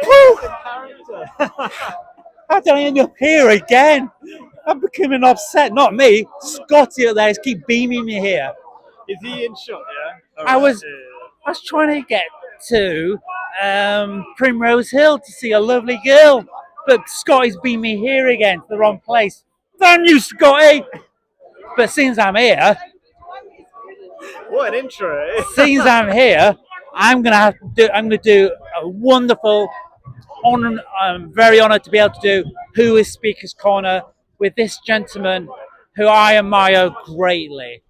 Whew! How did I end up here again? I'm becoming upset. Not me. Scotty up there is keep beaming me here. Is he in shot? Yeah. I was I was trying to get to Primrose Hill to see a lovely girl, but Scotty's beamed me here again to the wrong place. Damn you, Scotty! But since I'm here, What an intro! since I'm here, I'm gonna do a wonderful honor. I'm very honoured to be able to do Who is Speaker's Corner with this gentleman who I admire greatly.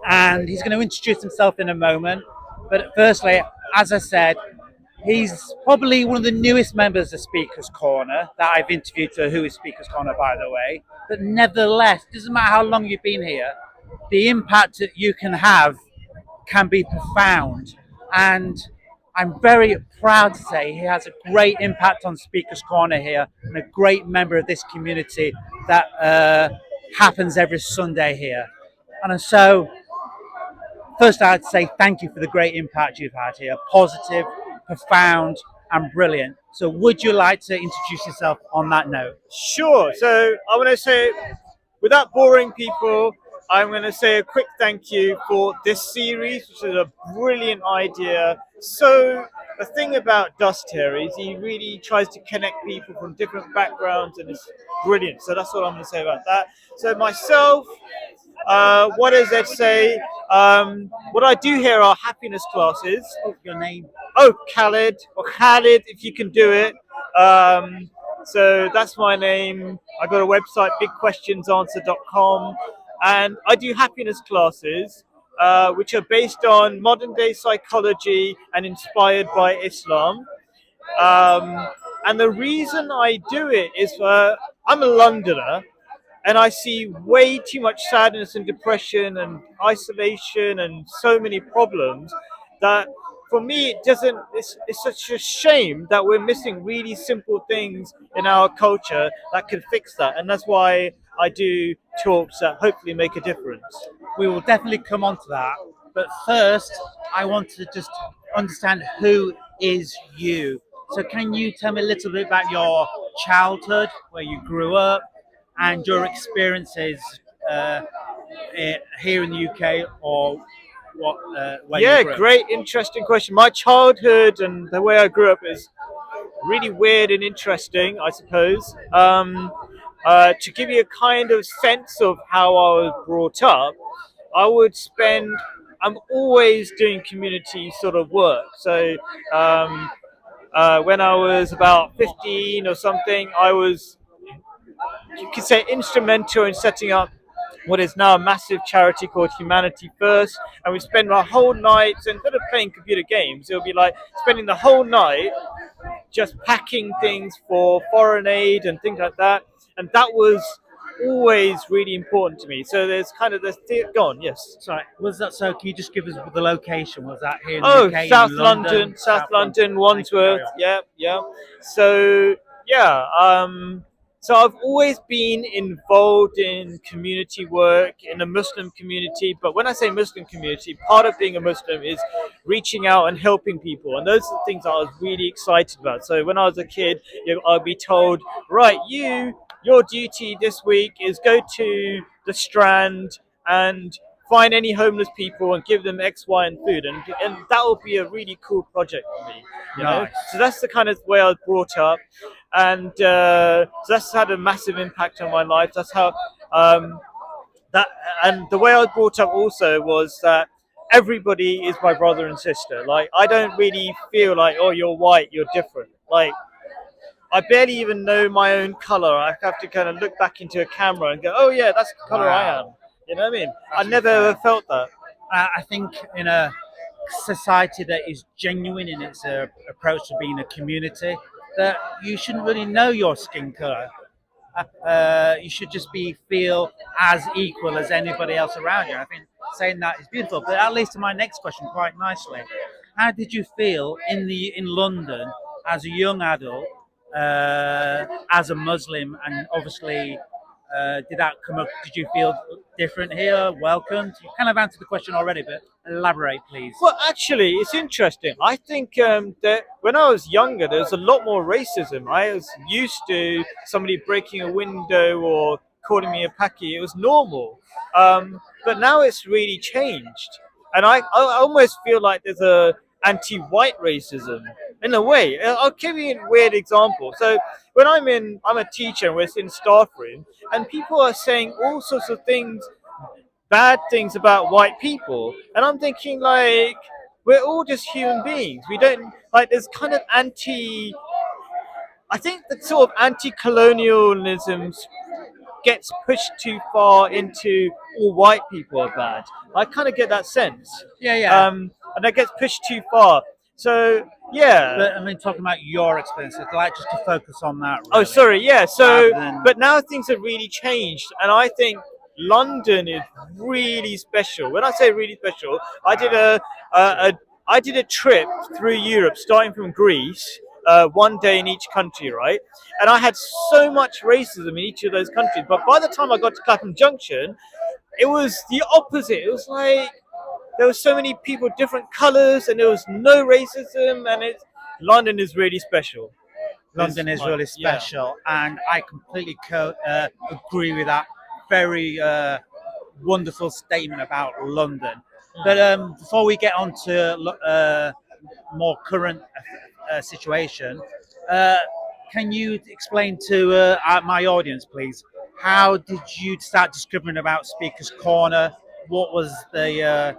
And he's going to introduce himself in a moment. But firstly, as I said, he's probably one of the newest members of Speaker's Corner that I've interviewed to Who is Speaker's Corner, by the way. But nevertheless, doesn't matter how long you've been here, the impact that you can have can be profound. And I'm very proud to say he has a great impact on Speaker's Corner here and a great member of this community that happens every Sunday here. And so, first I'd say thank you for the great impact you've had here. Positive, profound, and brilliant. So would you like to introduce yourself on that note? Sure. So I want to say, without boring people, I'm going to say a quick thank you for this series, which is a brilliant idea. So the thing about Dust here is he really tries to connect people from different backgrounds, and it's brilliant. So that's what I'm going to say about that. So myself, what does that say? What I do here are happiness classes. Oh, your name? Oh, Khalid, or Khalid, if you can do it. So that's my name. I got a website, bigquestionsanswer.com, and I do happiness classes, which are based on modern day psychology and inspired by Islam. And the reason I do it is I'm a Londoner, and I see way too much sadness and depression and isolation and so many problems that for me it doesn't it's such a shame that we're missing really simple things in our culture that could fix that, and that's why I do talks that hopefully make a difference. We will definitely come on to that. But first, I want to just understand who is you. So can you tell me a little bit about your childhood, where you grew up, and your experiences here in the UK, or where Yeah, you grew up? great, interesting question. My childhood and the way I grew up is really weird and interesting, I suppose. To give you a kind of sense of how I was brought up, I would spend. I'm always doing community sort of work. So when I was about 15 or something, I was, you could say, instrumental in setting up what is now a massive charity called Humanity First, and we spend our whole night. So instead of playing computer games, it'll be like spending the whole night just packing things for foreign aid and things like that, and that was always really important to me. So there's kind of this go on, yes. Sorry, was that so? Can you just give us the location? Was that here in the Oh, UK? South in London, South London, Wandsworth. Yeah, yeah. So yeah, so I've always been involved in community work in a Muslim community. But when I say Muslim community, part of being a Muslim is reaching out and helping people, and those are the things I was really excited about. So when I was a kid, I'd be told, right, your duty this week is go to the Strand and find any homeless people and give them X, Y, and food, and that would be a really cool project for me. You know, Nice. so that's the kind of way I was brought up, and so that's had a massive impact on my life. That's how that, and the way I was brought up also was that everybody is my brother and sister. Like I don't really feel like, oh, you're white, you're different. Like I barely even know my own color. I have to kind of look back into a camera and go, oh yeah, that's the color I am. You know what I mean? I never ever felt that. I think in a society that is genuine in its approach to being a community, that you shouldn't really know your skin color. You should just feel as equal as anybody else around you. I think saying that is beautiful. But that leads to my next question quite nicely. How did you feel in London as a young adult, as a Muslim, and obviously Did that come up? Did you feel different here? Welcomed? You kind of answered the question already, but elaborate, please. Well, actually, it's interesting. I think that when I was younger, there was a lot more racism. I was used to somebody breaking a window or calling me a packy. It was normal. But now it's really changed, and I almost feel like there's a anti-white racism in a way. I'll give you a weird example. So when I'm a teacher and we're in staff room, and people are saying all sorts of things, bad things about white people, and I'm thinking like we're all just human beings. We don't like there's kind of anti. I think that sort of anti-colonialism gets pushed too far into all white people are bad. I kind of get that sense, Yeah, yeah. and that gets pushed too far. So yeah. But I mean, talking about your experience, I'd like just to focus on that. Oh, Really, sorry. Yeah. So, rather than but now things have really changed, and I think London is really special. When I say really special, a I did a trip through Europe, starting from Greece. One day in each country, right? And I had so much racism in each of those countries. But by the time I got to Clapham Junction, it was the opposite. It was like there were so many people, different colours, and there was no racism. And London is really special. London is really Yeah. special, and I completely agree with that. Very wonderful statement about London. But before we get on to more current situation, uh, can you explain to my audience, please, how did you start discovering about Speaker's Corner? What was the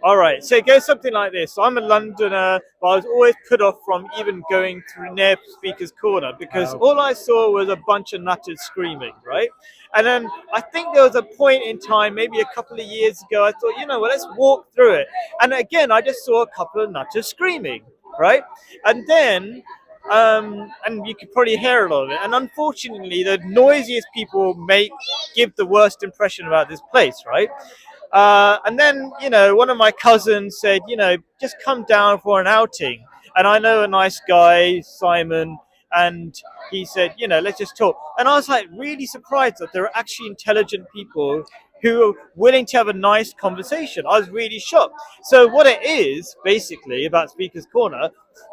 All right, so it goes something like this. So I'm a Londoner, but I was always put off from even going through near Speaker's Corner because Oh. all I saw was a bunch of nutters screaming, right? And then I think there was a point in time, maybe a couple of years ago, I thought, you know what, let's walk through it. And again, I just saw a couple of nutters screaming, right? And then, and you could probably hear a lot of it. And unfortunately, the noisiest people give the worst impression about this place, right? And then, one of my cousins said, just come down for an outing. And I know a nice guy, Simon, and he said, let's just talk. And I was like really surprised that there are actually intelligent people who are willing to have a nice conversation. I was really shocked. So what it is basically about Speaker's Corner,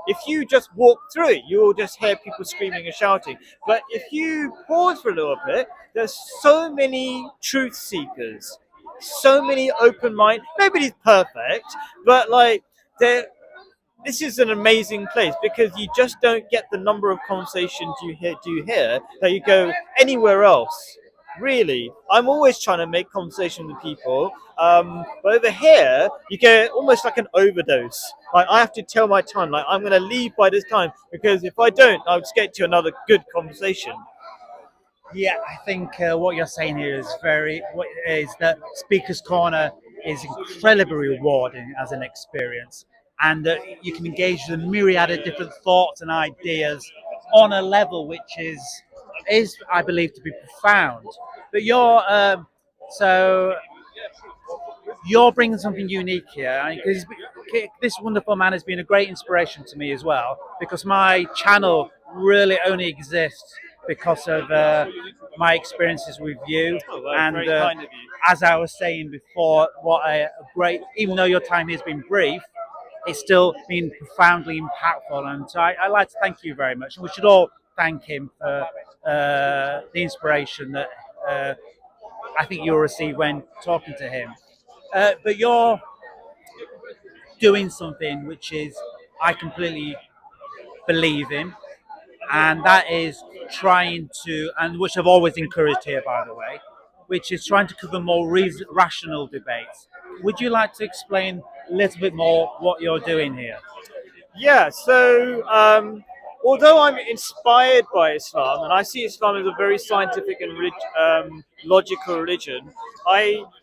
if you just walk through it, you'll just hear people screaming and shouting. But if you pause for a little bit, there's so many truth seekers, so many open mind. Nobody's perfect, but like this is an amazing place because you just don't get the number of conversations you do here that you go anywhere else. Really, I'm always trying to make conversation with people, but over here you get almost like an overdose. Like I have to tell my time, like I'm going to leave by this time because if I don't, I'll just get to another good conversation. Yeah, I think what you're saying here is that Speaker's Corner is incredibly rewarding as an experience, and that you can engage with a myriad of different thoughts and ideas on a level which is I believe to be profound. But so you're bringing something unique here, because this wonderful man has been a great inspiration to me as well, because my channel really only exists because of my experiences with you. Oh, well, And very kind of you. as I was saying before, what a great, even though your time has been brief, it's still been profoundly impactful. And so I'd like to thank you very much. And we should all thank him for the inspiration that I think you'll receive when talking to him. But you're doing something which is I completely believe in, and that is trying to, and which I've always encouraged here, by the way, which is trying to cover more rational debates. Would you like to explain a little bit more what you're doing here? Yeah, so although I'm inspired by Islam and I see Islam as a very scientific and logical religion,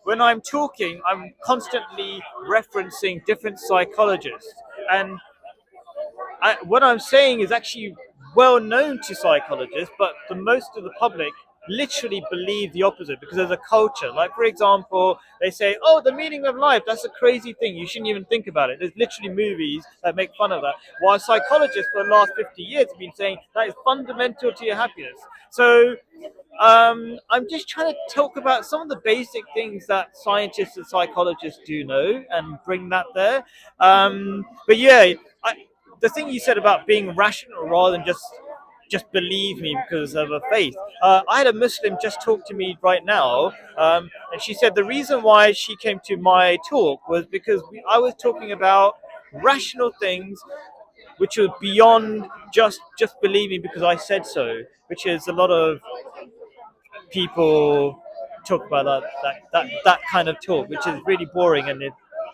when I'm talking, I'm constantly referencing different psychologists. And what I'm saying is actually well known to psychologists, but the most of the public literally believe the opposite because there's a culture. Like, for example, they say, oh, the meaning of life, that's a crazy thing. You shouldn't even think about it. There's literally movies that make fun of that. While psychologists for the last 50 years have been saying that is fundamental to your happiness. So I'm just trying to talk about some of the basic things that scientists and psychologists do know and bring that there. But yeah, the thing you said about being rational rather than just believe me because of a faith. I had a Muslim just talk to me right now, and she said the reason why she came to my talk was because I was talking about rational things which are beyond just believing because I said so, which is a lot of people talk about that kind of talk, which is really boring. And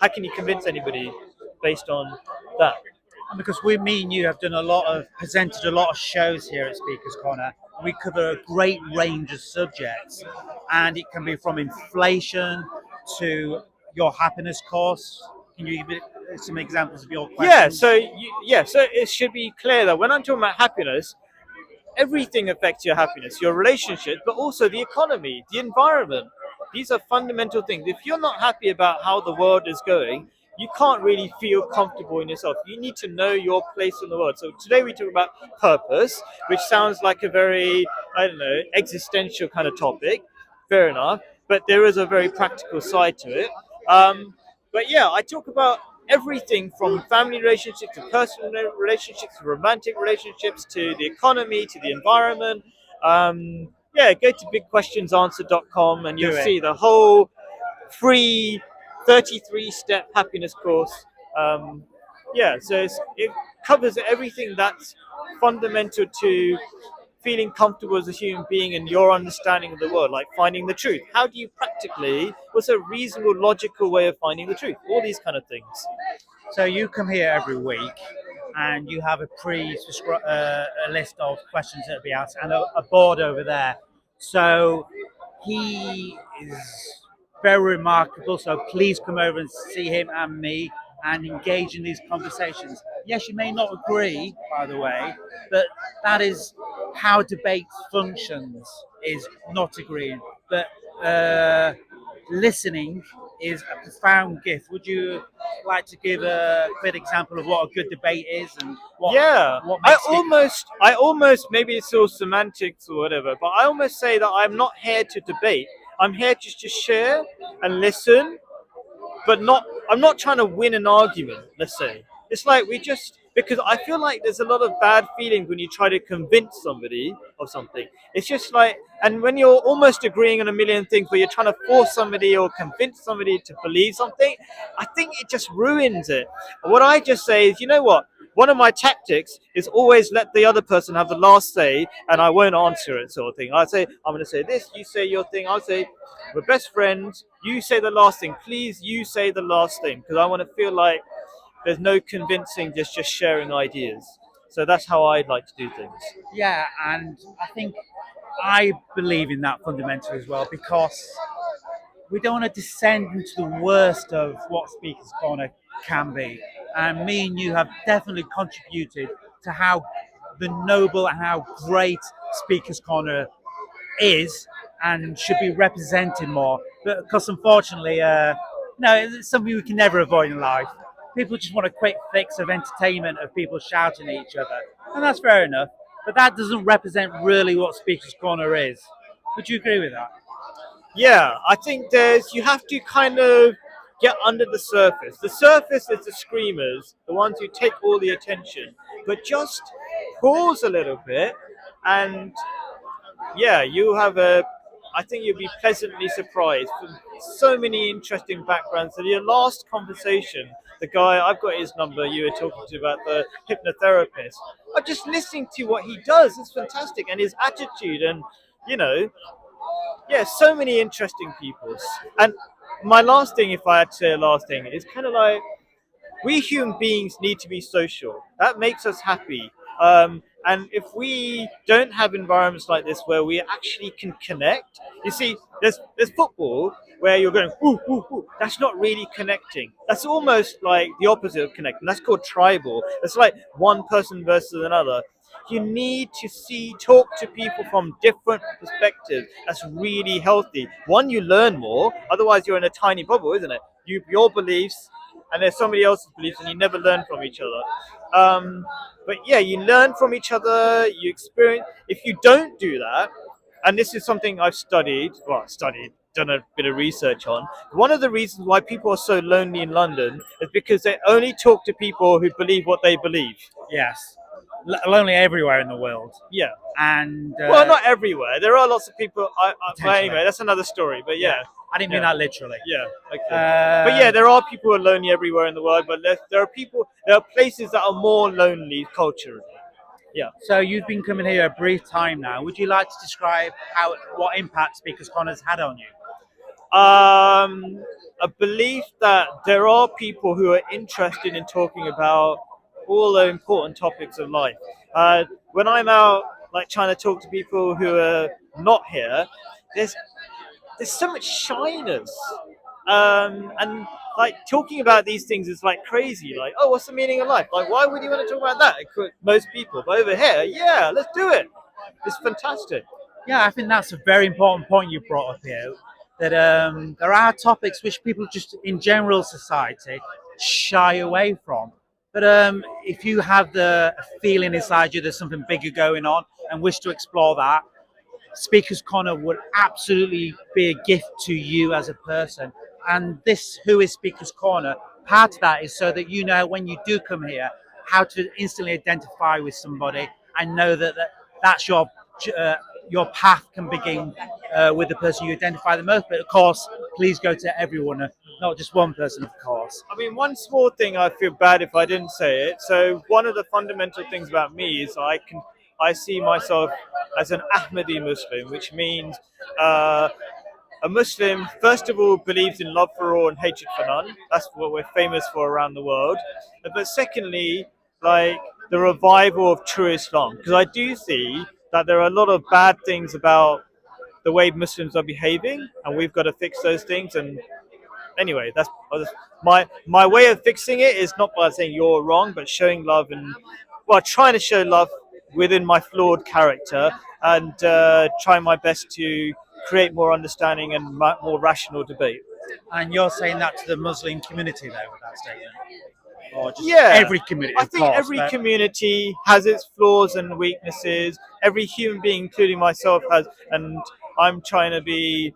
how can you convince anybody based on that? And because me and you have done presented a lot of shows here at Speakers Corner, we cover a great range of subjects, and it can be from inflation to your happiness course. Can you give some examples of your Yeah, questions? so so it should be clear that when I'm talking about happiness, everything affects your happiness, your relationships, but also the economy, the environment. These are fundamental things. If you're not happy about how the world is going, you can't really feel comfortable in yourself. You need to know your place in the world. So today we talk about purpose, which sounds like a very, I don't know, existential kind of topic. Fair enough. But there is a very practical side to it. But yeah, I talk about everything from family relationships to personal relationships to romantic relationships to the economy to the environment. Yeah, go to bigquestionsanswer.com and you'll Do it. see the whole free 33-step happiness course. Yeah, so it covers everything that's fundamental to feeling comfortable as a human being and your understanding of the world, like finding the truth. How do you practically, what's a reasonable, logical way of finding the truth? All these kind of things. So you come here every week, and you have a list of questions that will be asked, and a board over there. So he is very remarkable. So please come over and see him and me and engage in these conversations. Yes, you may not agree, by the way, but that is how debate functions, is not agreeing. But listening is a profound gift. Would you like to give a quick example of what a good debate is and Yeah, what makes it? I almost, maybe it's all semantics or whatever, but I almost say that I'm not here to debate. I'm here just to share and listen, but not. I'm not trying to win an argument. Let's say it's like we just because I feel like there's a lot of bad feelings when you try to convince somebody of something. It's just like, and when you're almost agreeing on a million things, where you're trying to force somebody or convince somebody to believe something, I think it just ruins it. What I just say is, you know what? One of my tactics is always let the other person have the last say, and I won't answer it, sort of thing. I say, I'm going to say this, you say your thing. I'll say, we're best friends. You say the last thing, please. You say the last thing, because I want to feel like there's no convincing, just sharing ideas. So that's how I'd like to do things. Yeah, and I think I believe in that fundamentally as well, because we don't want to descend into the worst of what Speakers Corner can be. And me and you have definitely contributed to how the noble and how great Speakers Corner is and should be represented more. But because unfortunately, no, it's something we can never avoid in life. People just want a quick fix of entertainment of people shouting at each other, and that's fair enough. But that doesn't represent really what Speakers Corner is. Would you agree with that? Yeah, I think you have to kind of get under the surface. The surface is the screamers, the ones who take all the attention. But just pause a little bit and yeah, you have a. I think you'll be pleasantly surprised from so many interesting backgrounds. So your last conversation, the guy I've got his number. You were talking to about the hypnotherapist. I'm just listening to what he does. It's fantastic, and his attitude, and you know, yeah, so many interesting people. And my last thing, if I had to say a last thing, is kind of like we human beings need to be social. That makes us happy. And if we don't have environments like this where we actually can connect, you see, there's football where you're going, ooh, ooh, ooh. That's not really connecting. That's almost like the opposite of connecting. That's called tribal. It's like one person versus another. you need to talk to people from different perspectives. That's really healthy. One, you learn more. Otherwise, you're in a tiny bubble, isn't it? Your beliefs, and there's somebody else's beliefs, and you never learn from each other. But yeah, you learn from each other. You experience. If you don't do that, and this is something I've done a bit of research on. One of the reasons why people are so lonely in London is because they only talk to people who believe what they believe. Yes, lonely everywhere in the world, Yeah. and Well, not everywhere. There are lots of people. But potentially. anyway, that's another story. But yeah, I didn't mean yeah, that literally. yeah. Okay. But yeah, there are people who are lonely everywhere in the world. But there are people. There are places that are more lonely culturally. Yeah. So you've been coming here a brief time now. Would you like to describe what impact Speakers Corner's had on you? A belief that there are people who are interested in talking about all the important topics of life. When I'm out, like trying to talk to people who are not here, there's there's so much shyness, and like talking about these things is like crazy. Like, oh, what's the meaning of life? Like, why would you want to talk about that? Most people, but over here, yeah, let's do it. It's fantastic. Yeah, I think that's a very important point you brought up here. That there are topics which people just in general society shy away from. But if you have the feeling inside you there's something bigger going on and wish to explore that, Speakers Corner would absolutely be a gift to you as a person. And this Who is Speakers Corner, part of that is so that you know when you do come here how to instantly identify with somebody and know that's uh, your path can begin with the person you identify the most. But of course, please go to everyone, not just one person, of course. I mean, one small thing I feel bad if I didn't say it. So one of the fundamental things about me is I see myself as an Ahmadi Muslim, which means a Muslim first of all believes in love for all and hatred for none. That's what we're famous for around the world. But secondly, like the revival of true Islam, because I do see that there are a lot of bad things about the way Muslims are behaving, and we've got to fix those things. And anyway, that's my way of fixing it is not by saying you're wrong, but showing love and well, trying to show love within my flawed character and trying my best to create more understanding and more rational debate. And you're saying that to the Muslim community, though, with that statement, or just Yeah, every community, I of think course. every community has its flaws and weaknesses. Every human being, including myself, has, and I'm trying to be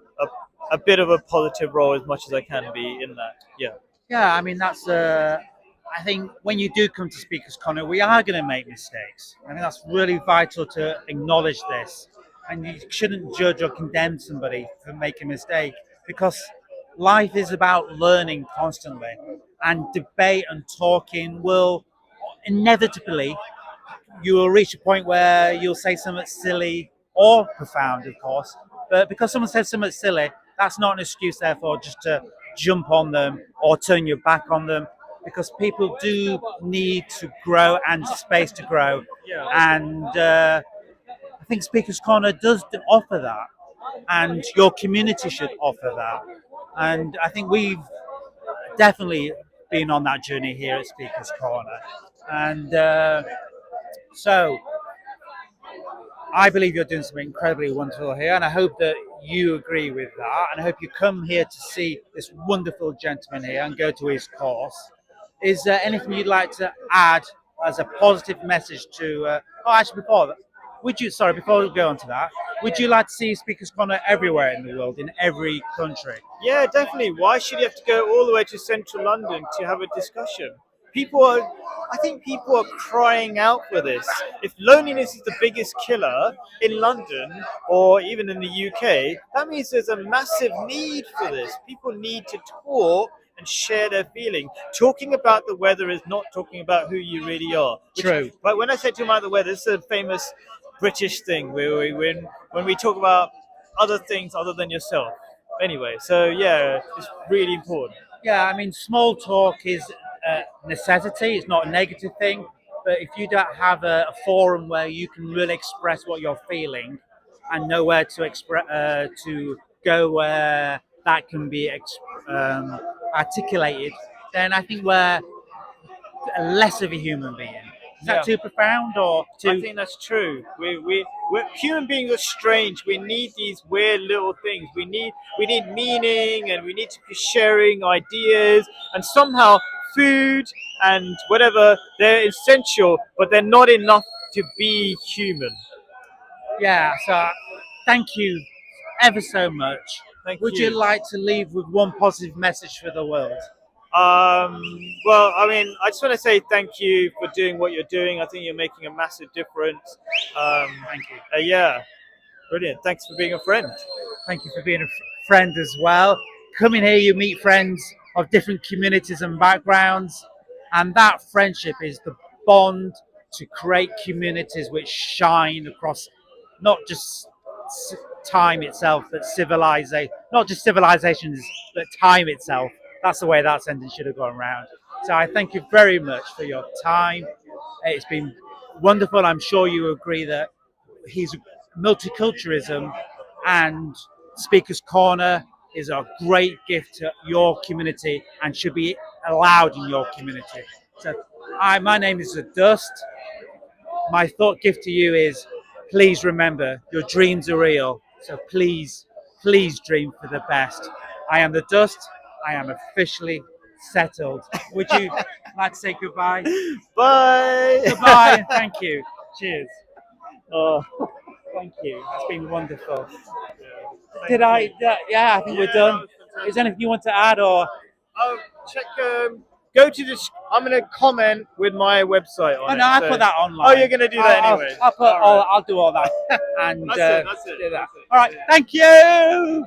a bit of a positive role as much as I can be in that. Yeah. Yeah, I mean that's. I think when you do come to Speakers Corner, we are going to make mistakes. I think that's really vital to acknowledge this, and you shouldn't judge or condemn somebody for making a mistake because life is about learning constantly, and debate and talking will inevitably you will reach a point where you'll say something silly or profound, of course. But because someone says something silly, that's not an excuse, therefore, just to jump on them or turn your back on them. Because people do need to grow and space to grow. Yeah. And I think Speakers Corner does offer that. And your community should offer that. And I think we've definitely been on that journey here at Speakers Corner. And so I believe you're doing something incredibly wonderful here, and I hope that you agree with that. And I hope you come here to see this wonderful gentleman here and go to his course. Is there anything you'd like to add as a positive message to? Actually, before that, before we go on to that, would you like to see Speakers Corner everywhere in the world, in every country? Yeah, definitely. Why should you have to go all the way to central London to have a discussion? People are, I think people are crying out for this. If loneliness is the biggest killer in London or even in the UK, that means there's a massive need for this. People need to talk and share their feeling. Talking about the weather is not talking about who you really are. True. But when I say talking about the weather, this is a famous British thing where when we talk about other things other than yourself. Anyway, so yeah, it's really important. Yeah, I mean, small talk is a necessity. It's not a negative thing. But if you don't have a forum where you can really express what you're feeling and know where to to go where that can be articulated, then I think we're less of a human being. Is that too profound or I too? think that's true. We're human beings are strange. We need these weird little things. We need meaning, and we need to be sharing ideas. And somehow, food and whatever, they're essential, but they're not enough to be human. Yeah. So thank you ever so much. Thank Would you you. like to leave with one positive message for the world? Well, I mean, I just want to say thank you for doing what you're doing. I think you're making a massive difference. Thank you. Yeah, brilliant. Thanks for being a friend. Thank you for being a friend as well. Coming here, you meet friends of different communities and backgrounds, and that friendship is the bond to create communities which shine across not just time itself, but civilization, not just civilizations, but time itself. That's the way that sentence should have gone round. So I thank you very much for your time. It's been wonderful. I'm sure you agree that his multiculturalism and Speaker's Corner is a great gift to your community and should be allowed in your community. So, my name is The Dust. My thought gift to you is please remember your dreams are real. So please dream for the best. I am The Dust. I am officially settled. Would you like to say goodbye? Bye. Goodbye and thank you. Cheers. Oh, Thank you. It's been wonderful. thank you. Yeah, I think we're Yeah, that done. was fantastic. Is there anything you want to add or? Oh, check. Go to the. I'm gonna comment with my website on Oh it. no, I so- put that online. Oh, you're gonna do that anyway. I'll put All right. I'll do all that and That's it. That's it. do that. That's it. All right. Thank you.